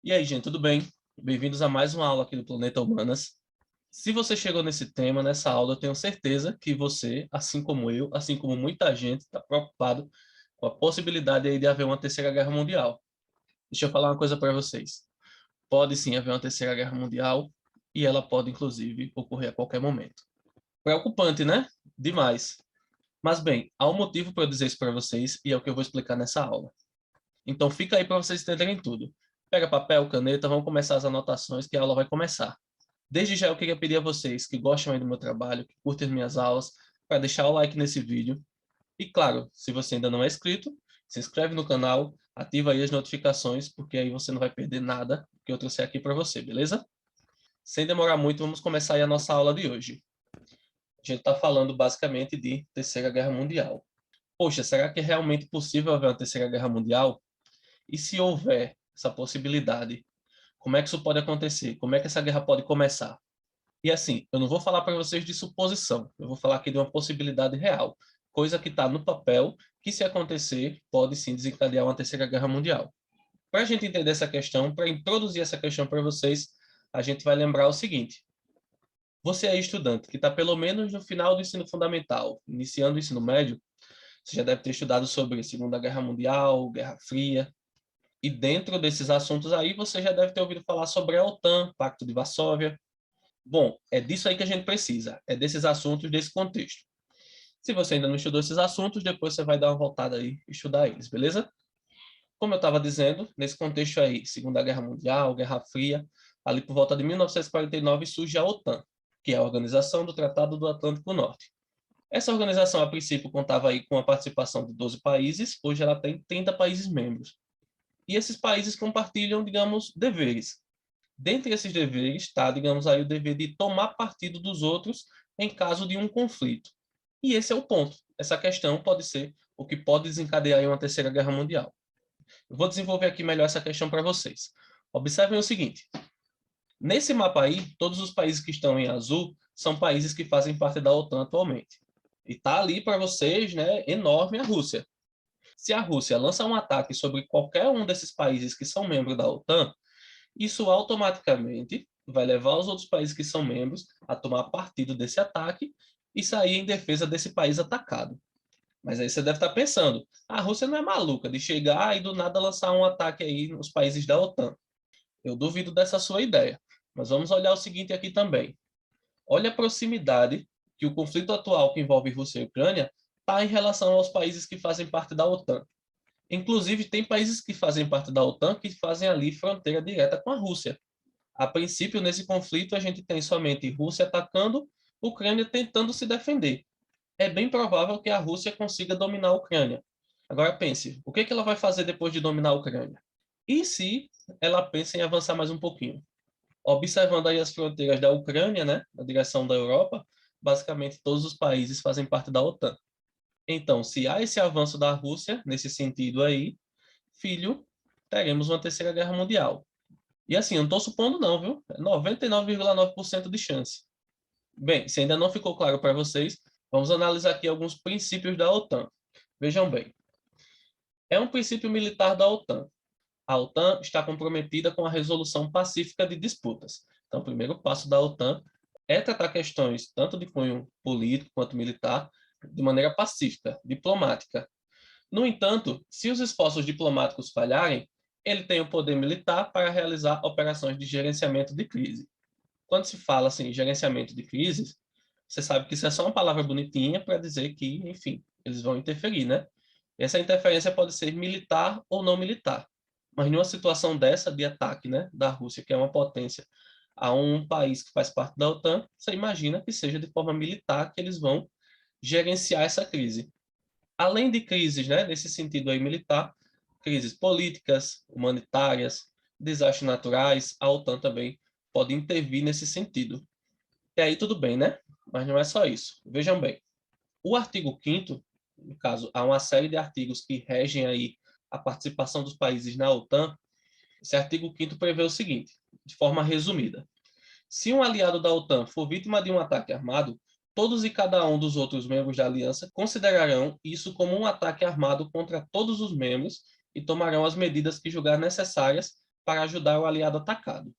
E aí, gente, tudo bem? Bem-vindos a mais uma aula aqui do Planeta Humanas. Se você chegou nesse tema, nessa aula, eu tenho certeza que você, assim como eu, assim como muita gente, está preocupado com a possibilidade aí de haver uma terceira guerra mundial. Deixa eu falar uma coisa para vocês. Pode sim haver uma terceira guerra mundial e ela pode, inclusive, ocorrer a qualquer momento. Preocupante, né? Demais. Mas, bem, há um motivo para eu dizer isso para vocês e é o que eu vou explicar nessa aula. Então fica aí para vocês entenderem tudo. Pega papel, caneta, vamos começar as anotações que a aula vai começar. Desde já eu queria pedir a vocês que gostam aí do meu trabalho, que curtem as minhas aulas, para deixar o like nesse vídeo. E claro, se você ainda não é inscrito, se inscreve no canal, ativa aí as notificações, porque aí você não vai perder nada que eu trouxe aqui para você, beleza? Sem demorar muito, vamos começar aí a nossa aula de hoje. A gente está falando basicamente de Terceira Guerra Mundial. Poxa, será que é realmente possível haver uma Terceira Guerra Mundial? E se houver essa possibilidade, como é que isso pode acontecer? Como é que essa guerra pode começar? E assim, eu não vou falar para vocês de suposição, eu vou falar aqui de uma possibilidade real, coisa que está no papel, que se acontecer, pode sim desencadear uma terceira guerra mundial. Para a gente entender essa questão, para introduzir essa questão para vocês, a gente vai lembrar o seguinte: você é estudante que está pelo menos no final do ensino fundamental, iniciando o ensino médio, você já deve ter estudado sobre Segunda Guerra Mundial, Guerra Fria, e dentro desses assuntos aí, você já deve ter ouvido falar sobre a OTAN, Pacto de Varsóvia. Bom, é disso aí que a gente precisa, é desses assuntos, desse contexto. Se você ainda não estudou esses assuntos, depois você vai dar uma voltada aí e estudar eles, beleza? Como eu estava dizendo, nesse contexto aí, Segunda Guerra Mundial, Guerra Fria, ali por volta de 1949 surge a OTAN, que é a Organização do Tratado do Atlântico Norte. Essa organização, a princípio, contava aí com a participação de 12 países, hoje ela tem 30 países membros. E esses países compartilham, digamos, deveres. Dentre esses deveres está, digamos aí, o dever de tomar partido dos outros em caso de um conflito. E esse é o ponto. Essa questão pode ser o que pode desencadear uma terceira guerra mundial. Eu vou desenvolver aqui melhor essa questão para vocês. Observem o seguinte: nesse mapa aí, todos os países que estão em azul são países que fazem parte da OTAN atualmente. E está ali para vocês, né, enorme a Rússia. Se a Rússia lança um ataque sobre qualquer um desses países que são membros da OTAN, isso automaticamente vai levar os outros países que são membros a tomar partido desse ataque e sair em defesa desse país atacado. Mas aí você deve estar pensando, a Rússia não é maluca de chegar e do nada lançar um ataque aí nos países da OTAN. Eu duvido dessa sua ideia. Mas vamos olhar o seguinte aqui também. Olha a proximidade que o conflito atual que envolve Rússia e Ucrânia está em relação aos países que fazem parte da OTAN. Inclusive, tem países que fazem parte da OTAN que fazem ali fronteira direta com a Rússia. A princípio, nesse conflito, a gente tem somente Rússia atacando, Ucrânia tentando se defender. É bem provável que a Rússia consiga dominar a Ucrânia. Agora pense, o que ela vai fazer depois de dominar a Ucrânia? E se ela pensa em avançar mais um pouquinho? Observando aí as fronteiras da Ucrânia, né, na direção da Europa, basicamente todos os países fazem parte da OTAN. Então, se há esse avanço da Rússia, nesse sentido aí, filho, teremos uma terceira guerra mundial. E assim, eu não estou supondo não, viu? É 99,9% de chance. Bem, se ainda não ficou claro para vocês, vamos analisar aqui alguns princípios da OTAN. Vejam bem, é um princípio militar da OTAN. A OTAN está comprometida com a resolução pacífica de disputas. Então, o primeiro passo da OTAN é tratar questões tanto de cunho político quanto militar de maneira pacífica, diplomática. No entanto, se os esforços diplomáticos falharem, ele tem o poder militar para realizar operações de gerenciamento de crise. Quando se fala assim, em gerenciamento de crises, você sabe que isso é só uma palavra bonitinha para dizer que, enfim, eles vão interferir, né? Essa interferência pode ser militar ou não militar. Mas numa situação dessa de ataque, né, da Rússia, que é uma potência, a um país que faz parte da OTAN, você imagina que seja de forma militar que eles vão gerenciar essa crise. Além de crises, né, nesse sentido aí militar, crises políticas, humanitárias, desastres naturais, a OTAN também pode intervir nesse sentido. E aí tudo bem, né? Mas não é só isso. Vejam bem, o artigo 5º, no caso, há uma série de artigos que regem aí a participação dos países na OTAN. Esse artigo 5º prevê o seguinte, de forma resumida: se um aliado da OTAN for vítima de um ataque armado, todos e cada um dos outros membros da aliança considerarão isso como um ataque armado contra todos os membros e tomarão as medidas que julgar necessárias para ajudar o aliado atacado.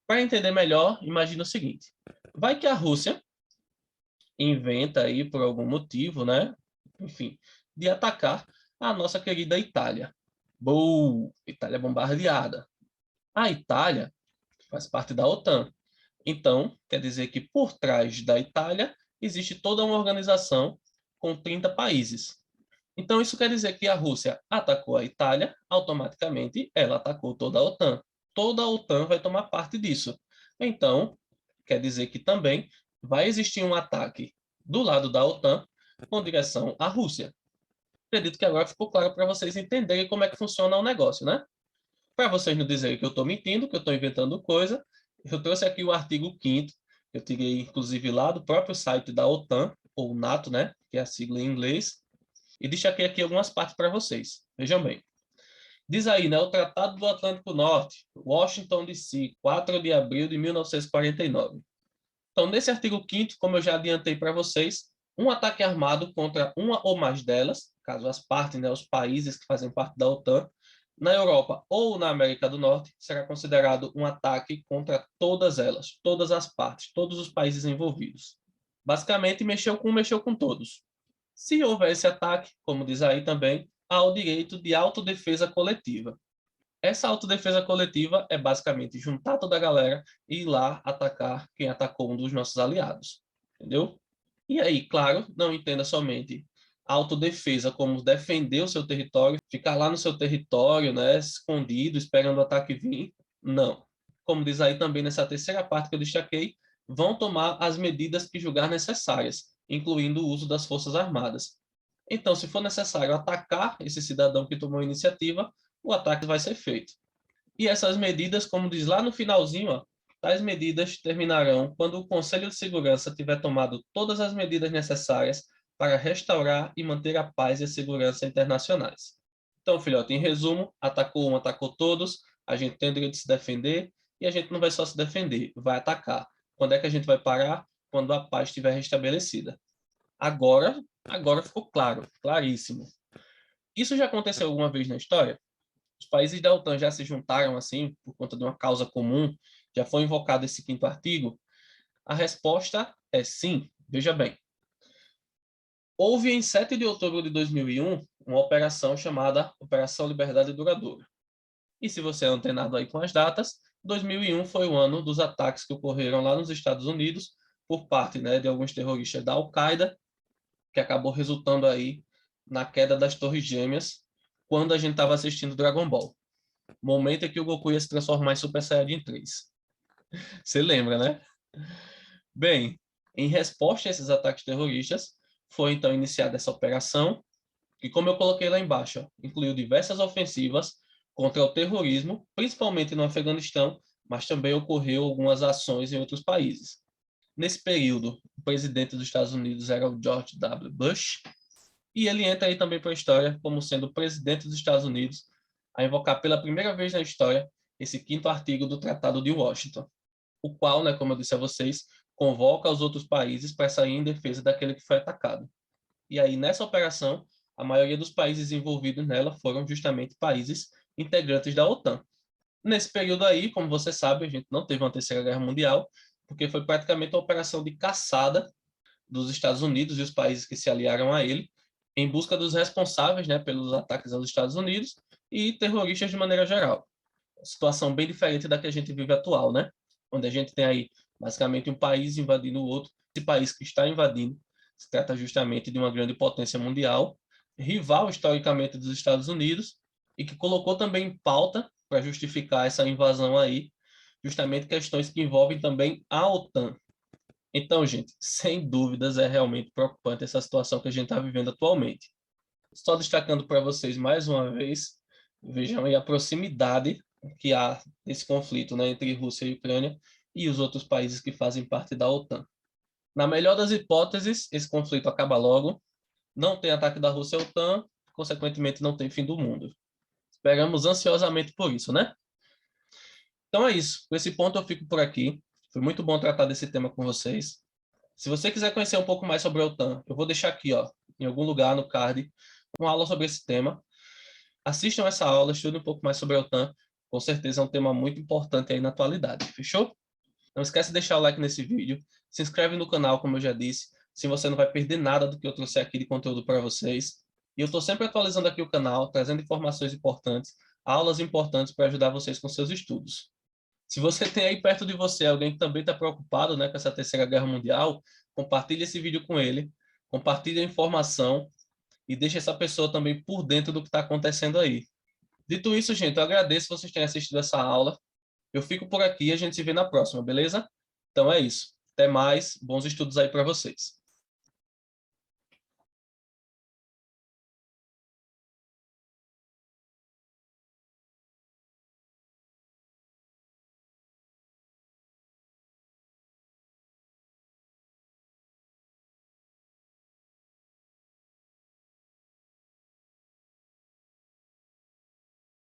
Para entender melhor, imagine o seguinte: vai que a Rússia inventa aí por algum motivo, né? Enfim, de atacar a nossa querida Itália. Itália bombardeada. A Itália faz parte da OTAN. Então, quer dizer que por trás da Itália existe toda uma organização com 30 países. Então, isso quer dizer que a Rússia atacou a Itália, automaticamente ela atacou toda a OTAN. Toda a OTAN vai tomar parte disso. Então, quer dizer que também vai existir um ataque do lado da OTAN com direção à Rússia. Acredito que agora ficou claro para vocês entenderem como é que funciona o negócio, né? Para vocês não dizerem que eu estou mentindo, que eu estou inventando coisa, eu trouxe aqui o artigo 5º, eu tirei inclusive lá do próprio site da OTAN, ou NATO, né? Que é a sigla em inglês, e destaquei aqui algumas partes para vocês. Vejam bem. Diz aí, né? O Tratado do Atlântico Norte, Washington, D.C., 4 de abril de 1949. Então, nesse artigo 5º, como eu já adiantei para vocês, um ataque armado contra uma ou mais delas, caso as partes, né, os países que fazem parte da OTAN, na Europa ou na América do Norte, será considerado um ataque contra todas elas, todas as partes, todos os países envolvidos. Basicamente, mexeu com todos. Se houver esse ataque, como diz aí também, há o direito de autodefesa coletiva. Essa autodefesa coletiva é basicamente juntar toda a galera e ir lá atacar quem atacou um dos nossos aliados. Entendeu? E aí, claro, não entenda somente autodefesa como defender o seu território, ficar lá no seu território, né, escondido, esperando o ataque vir. Não. Como diz aí também nessa terceira parte que eu destaquei, vão tomar as medidas que julgar necessárias, incluindo o uso das Forças Armadas. Então, se for necessário atacar esse cidadão que tomou a iniciativa, o ataque vai ser feito. E essas medidas, como diz lá no finalzinho, ó, tais medidas terminarão quando o Conselho de Segurança tiver tomado todas as medidas necessárias para restaurar e manter a paz e a segurança internacionais. Então, filhote, em resumo, atacou um, atacou todos, a gente tem o direito de se defender e a gente não vai só se defender, vai atacar. Quando é que a gente vai parar? Quando a paz estiver restabelecida. Agora ficou claro, claríssimo. Isso já aconteceu alguma vez na história? Os países da OTAN já se juntaram assim por conta de uma causa comum? Já foi invocado esse quinto artigo? A resposta é sim. Veja bem. Houve em 7 de outubro de 2001 uma operação chamada Operação Liberdade Duradoura. E se você é antenado aí com as datas, 2001 foi o ano dos ataques que ocorreram lá nos Estados Unidos por parte, né, de alguns terroristas da Al-Qaeda, que acabou resultando aí na queda das Torres Gêmeas quando a gente estava assistindo Dragon Ball. Momento em que o Goku ia se transformar em Super Saiyajin 3. Você lembra, né? Bem, em resposta a esses ataques terroristas, foi então iniciada essa operação, que, como eu coloquei lá embaixo, incluiu diversas ofensivas contra o terrorismo, principalmente no Afeganistão, mas também ocorreu algumas ações em outros países. Nesse período, o presidente dos Estados Unidos era o George W. Bush, e ele entra aí também para a história como sendo o presidente dos Estados Unidos a invocar pela primeira vez na história esse quinto artigo do Tratado de Washington, o qual, né, como eu disse a vocês, convoca os outros países para sair em defesa daquele que foi atacado. E aí, nessa operação, a maioria dos países envolvidos nela foram justamente países integrantes da OTAN. Nesse período aí, como você sabe, a gente não teve uma terceira guerra mundial, porque foi praticamente uma operação de caçada dos Estados Unidos e os países que se aliaram a ele, em busca dos responsáveis, né, pelos ataques aos Estados Unidos e terroristas de maneira geral. Situação bem diferente da que a gente vive atual, né? Onde a gente tem aí basicamente um país invadindo o outro. Esse país que está invadindo se trata justamente de uma grande potência mundial, rival historicamente dos Estados Unidos e que colocou também em pauta para justificar essa invasão aí, justamente questões que envolvem também a OTAN. Então, gente, sem dúvidas é realmente preocupante essa situação que a gente está vivendo atualmente. Só destacando para vocês mais uma vez, vejam aí a proximidade que há nesse conflito, né, entre Rússia e Ucrânia e os outros países que fazem parte da OTAN. Na melhor das hipóteses, esse conflito acaba logo, não tem ataque da Rússia à OTAN, consequentemente não tem fim do mundo. Esperamos ansiosamente por isso, né? Então é isso. Com esse ponto eu fico por aqui. Foi muito bom tratar desse tema com vocês. Se você quiser conhecer um pouco mais sobre a OTAN, eu vou deixar aqui, ó, em algum lugar no card, uma aula sobre esse tema. Assistam essa aula, estudem um pouco mais sobre a OTAN, Com certeza é um tema muito importante aí na atualidade, fechou? Não esquece de deixar o like nesse vídeo, se inscreve no canal, como eu já disse, se você não vai perder nada do que eu trouxe aqui de conteúdo para vocês. E eu estou sempre atualizando aqui o canal, trazendo informações importantes, aulas importantes para ajudar vocês com seus estudos. Se você tem aí perto de você alguém que também está preocupado, né, com essa Terceira Guerra Mundial, compartilhe esse vídeo com ele, compartilhe a informação e deixe essa pessoa também por dentro do que está acontecendo aí. Dito isso, gente, eu agradeço vocês terem assistido essa aula. Eu fico por aqui e a gente se vê na próxima, beleza? Então é isso. Até mais. Bons estudos aí para vocês.